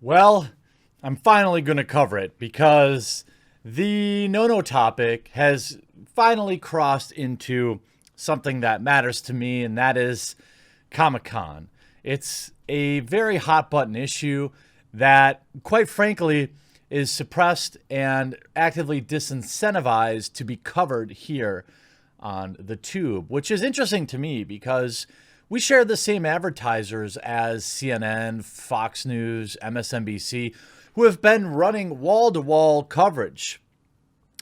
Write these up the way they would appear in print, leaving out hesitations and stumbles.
Well, I'm finally going to cover it because the no-no topic has finally crossed into something that matters to me, and that is Comicon. It's a very hot button issue that, quite frankly, is suppressed and actively disincentivized to be covered here on the tube, which is interesting to me because we share the same advertisers as CNN, Fox News, MSNBC, who have been running wall-to-wall coverage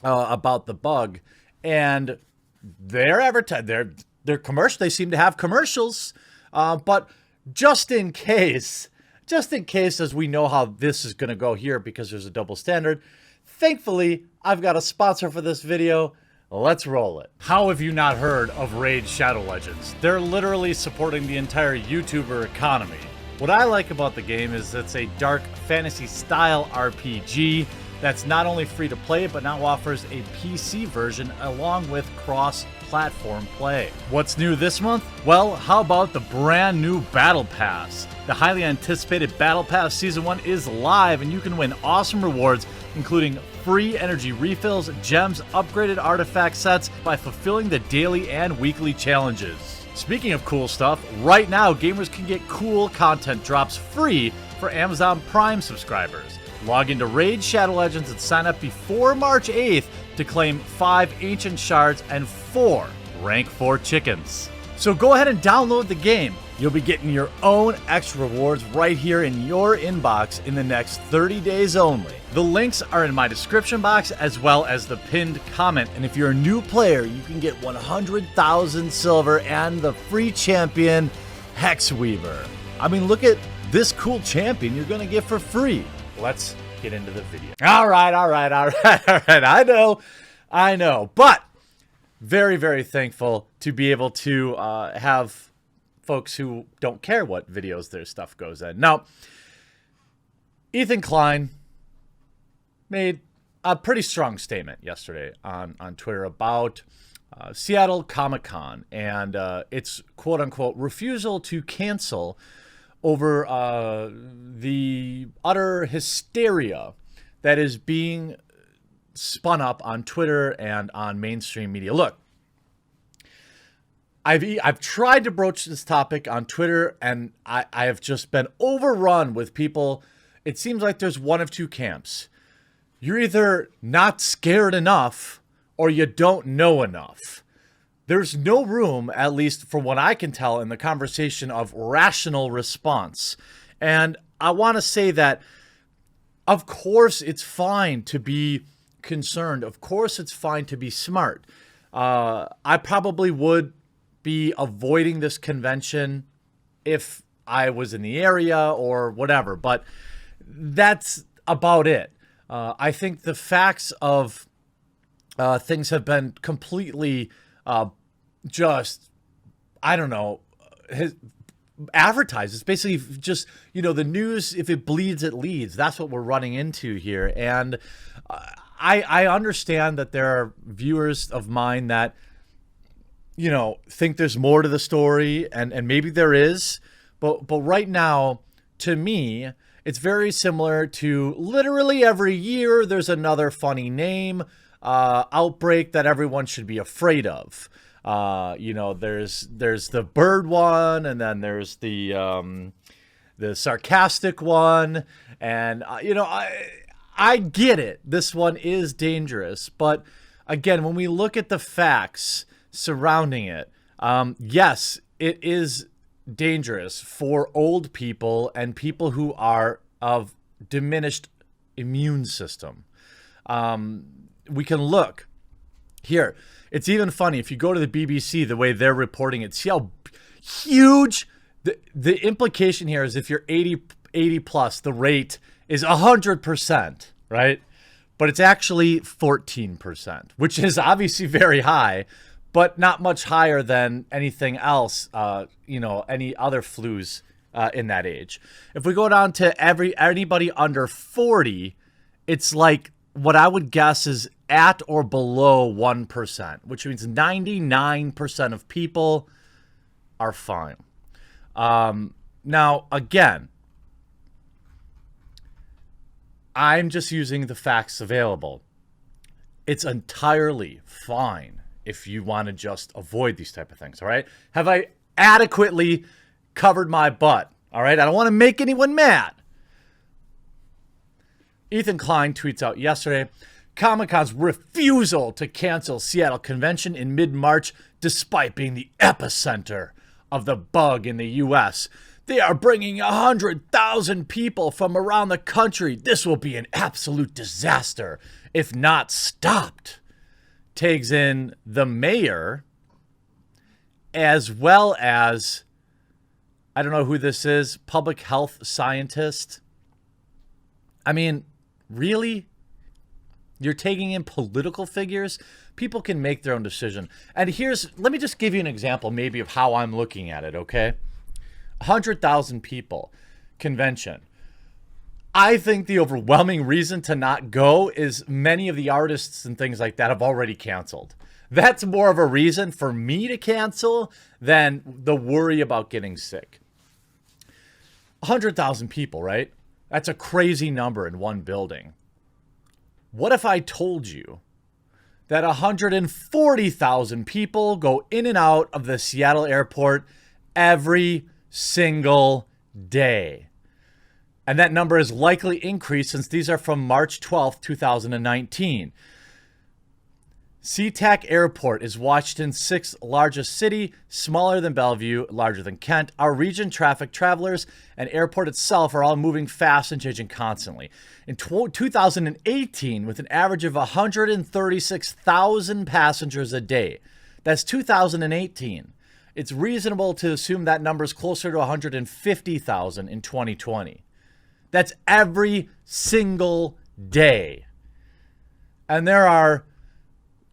about the bug, and their commercial. They seem to have commercials, but just in case, as we know how this is going to go here because there's a double standard. Thankfully, I've got a sponsor for this video. Let's roll it. How have you not heard of Raid Shadow Legends? They're literally supporting the entire YouTuber economy. What I like about the game is it's a dark fantasy style RPG that's not only free to play, but now offers a PC version along with cross-platform play. What's new this month? Well, how about the brand new Battle Pass? The highly anticipated Battle Pass Season 1 is live, and you can win awesome rewards, including free energy refills, gems, upgraded artifact sets by fulfilling the daily and weekly challenges. Speaking of cool stuff, right now gamers can get cool content drops free for Amazon Prime subscribers. Log into Raid Shadow Legends and sign up before March 8th to claim 5 Ancient Shards and 4 Rank 4 Chickens. So go ahead and download the game. You'll be getting your own extra rewards right here in your inbox in the next 30 days only. The links are in my description box as well as the pinned comment. And if you're a new player, you can get 100,000 silver and the free champion, Hexweaver. I mean, look at this cool champion you're going to get for free. Let's get into the video. All right. I know. But very, very thankful to be able to have folks who don't care what videos their stuff goes in. Now, Ethan Klein made a pretty strong statement yesterday on Twitter about Seattle Comicon and its quote-unquote refusal to cancel over the utter hysteria that is being spun up on Twitter and on mainstream media. Look, I've tried to broach this topic on Twitter, and I have just been overrun with people. It seems like there's one of two camps. You're either not scared enough or you don't know enough. There's no room, at least from what I can tell, in the conversation of rational response. And I want to say that, of course, it's fine to be concerned. Of course, it's fine to be smart. I probably would be avoiding this convention if I was in the area or whatever, but that's about it. I think the facts of things have been completely advertised. It's basically just, the news, if it bleeds, it leads. That's what we're running into here. And I understand that there are viewers of mine that, think there's more to the story, and maybe there is. But right now, to me, it's very similar to literally every year there's another funny name outbreak that everyone should be afraid of. There's the bird one, and then there's the sarcastic one, and I get it. This one is dangerous, but again, when we look at the facts surrounding it, yes, it is dangerous for old people and people who are of diminished immune system. We can look here. It's even funny if you go to the BBC, the way they're reporting it, see how huge the implication here is. If you're 80 plus, the rate is 100%, right? But it's actually 14%, which is obviously very high, but not much higher than anything else, any other flus in that age. If we go down to anybody under 40, it's like what I would guess is at or below 1%, which means 99% of people are fine. Now, again, I'm just using the facts available. It's entirely fine if you want to just avoid these type of things, all right? Have I adequately covered my butt, all right? I don't want to make anyone mad. Ethan Klein tweets out yesterday, Comicon's refusal to cancel Seattle convention in mid-March despite being the epicenter of the bug in the U.S. They are bringing 100,000 people from around the country. This will be an absolute disaster if not stopped. Tags in the mayor as well as, I don't know who this is, public health scientist. I mean, really? You're taking in political figures? People can make their own decision. And let me just give you an example maybe of how I'm looking at it, okay? 100,000 people, convention. I think the overwhelming reason to not go is many of the artists and things like that have already canceled. That's more of a reason for me to cancel than the worry about getting sick. 100,000 people, right? That's a crazy number in one building. What if I told you that 140,000 people go in and out of the Seattle airport every single day? And that number is likely increased since these are from March 12th, 2019. SeaTac Airport is Washington's sixth largest city, smaller than Bellevue, larger than Kent. Our region, traffic, travelers, and airport itself are all moving fast and changing constantly. In 2018, with an average of 136,000 passengers a day, that's 2018. It's reasonable to assume that number is closer to 150,000 in 2020. That's every single day. And there are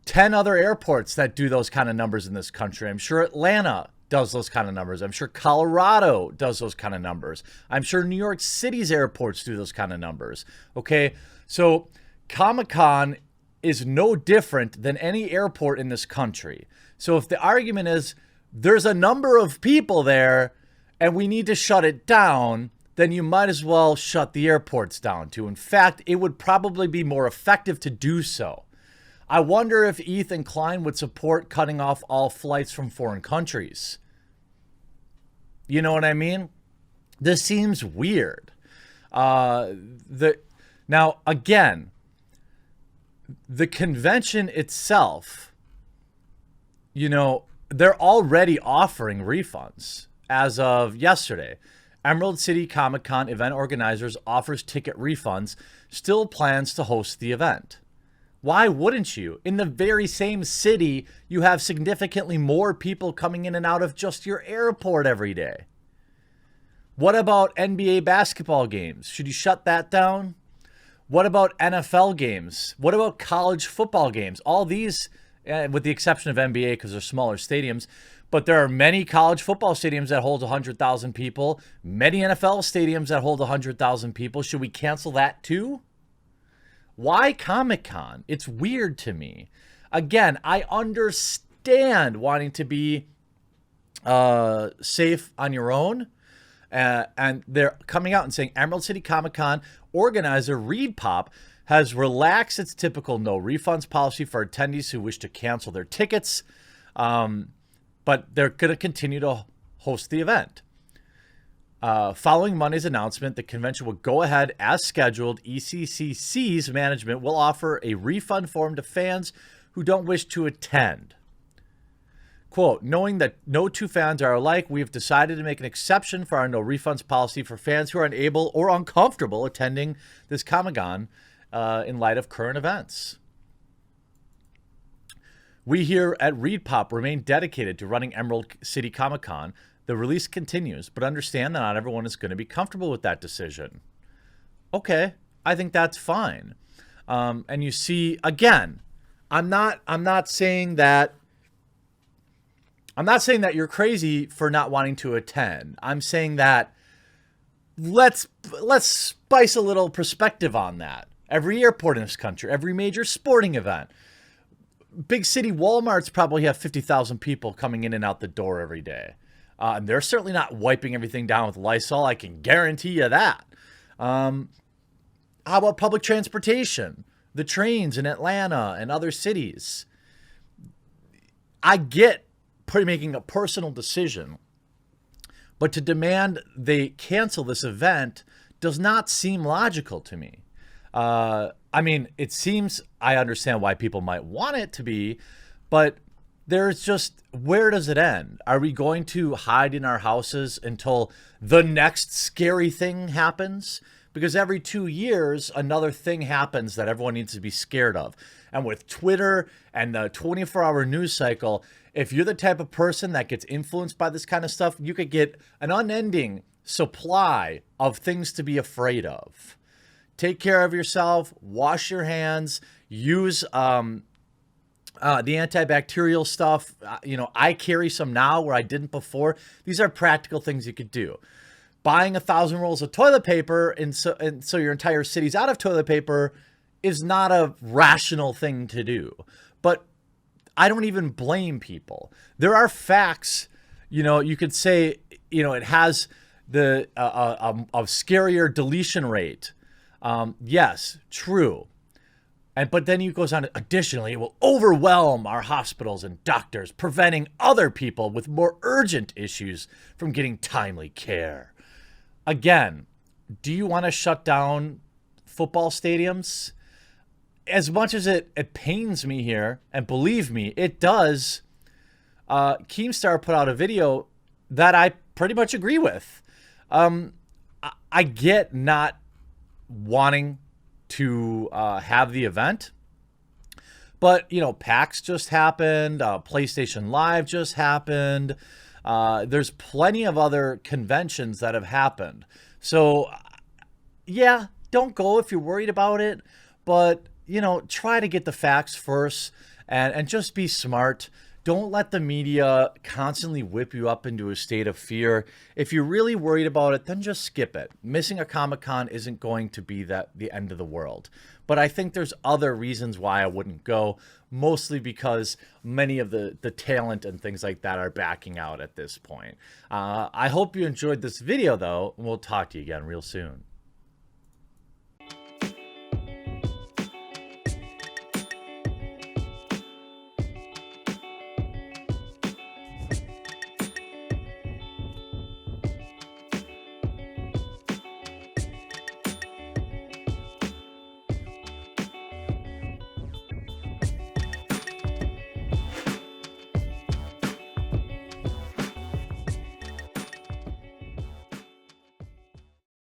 10 other airports that do those kind of numbers in this country. I'm sure Atlanta does those kind of numbers. I'm sure Colorado does those kind of numbers. I'm sure New York City's airports do those kind of numbers. Okay, so Comicon is no different than any airport in this country. So if the argument is there's a number of people there and we need to shut it down, then you might as well shut the airports down too. In fact, it would probably be more effective to do so. I wonder if Ethan Klein would support cutting off all flights from foreign countries. You know what I mean? This seems weird. Now, again, the convention itself, they're already offering refunds as of yesterday. Emerald City Comic-Con event organizers offers ticket refunds, still plans to host the event. Why wouldn't you? In the very same city, you have significantly more people coming in and out of just your airport every day. What about NBA basketball games? Should you shut that down? What about NFL games? What about college football games? All these, with the exception of NBA because they're smaller stadiums, but there are many college football stadiums that hold 100,000 people, many NFL stadiums that hold 100,000 people. Should we cancel that too? Why Comic-Con? It's weird to me. Again, I understand wanting to be safe on your own. And they're coming out and saying Emerald City Comic-Con organizer Reed Pop has relaxed its typical no refunds policy for attendees who wish to cancel their tickets. But they're going to continue to host the event. Following Monday's announcement, the convention will go ahead as scheduled. ECCC's management will offer a refund form to fans who don't wish to attend. Quote, knowing that no two fans are alike, we have decided to make an exception for our no refunds policy for fans who are unable or uncomfortable attending this Comic-Con in light of current events. We here at Reed Pop remain dedicated to running Emerald City Comic-Con. The release continues, but understand that not everyone is going to be comfortable with that decision. Okay, I think that's fine. And you see, again, I'm not saying that you're crazy for not wanting to attend. I'm saying that let's spice a little perspective on that. Every airport in this country, every major sporting event, big city Walmarts probably have 50,000 people coming in and out the door every day. And they're certainly not wiping everything down with Lysol. I can guarantee you that. How about public transportation? The trains in Atlanta and other cities. I get making a personal decision, but to demand they cancel this event does not seem logical to me. I mean, it seems I understand why people might want it to be, but there's just, where does it end? Are we going to hide in our houses until the next scary thing happens? Because every 2 years, another thing happens that everyone needs to be scared of. And with Twitter and the 24-hour news cycle, if you're the type of person that gets influenced by this kind of stuff, you could get an unending supply of things to be afraid of. Take care of yourself, wash your hands, use the antibacterial stuff. I carry some now where I didn't before. These are practical things you could do. Buying 1,000 rolls of toilet paper and so your entire city's out of toilet paper is not a rational thing to do. But I don't even blame people. There are facts. You could say, it has the a scarier deletion rate. Yes, true. But then he goes on, additionally, it will overwhelm our hospitals and doctors, preventing other people with more urgent issues from getting timely care. Again, do you want to shut down football stadiums? As much as it pains me here, and believe me, it does, Keemstar put out a video that I pretty much agree with. I get not wanting to have the event, but PAX just happened, PlayStation Live just happened. There's plenty of other conventions that have happened. So yeah, don't go if you're worried about it, but try to get the facts first and just be smart. Don't let the media constantly whip you up into a state of fear. If you're really worried about it, then just skip it. Missing a Comic-Con isn't going to be the end of the world. But I think there's other reasons why I wouldn't go, mostly because many of the talent and things like that are backing out at this point. I hope you enjoyed this video, though, and we'll talk to you again real soon.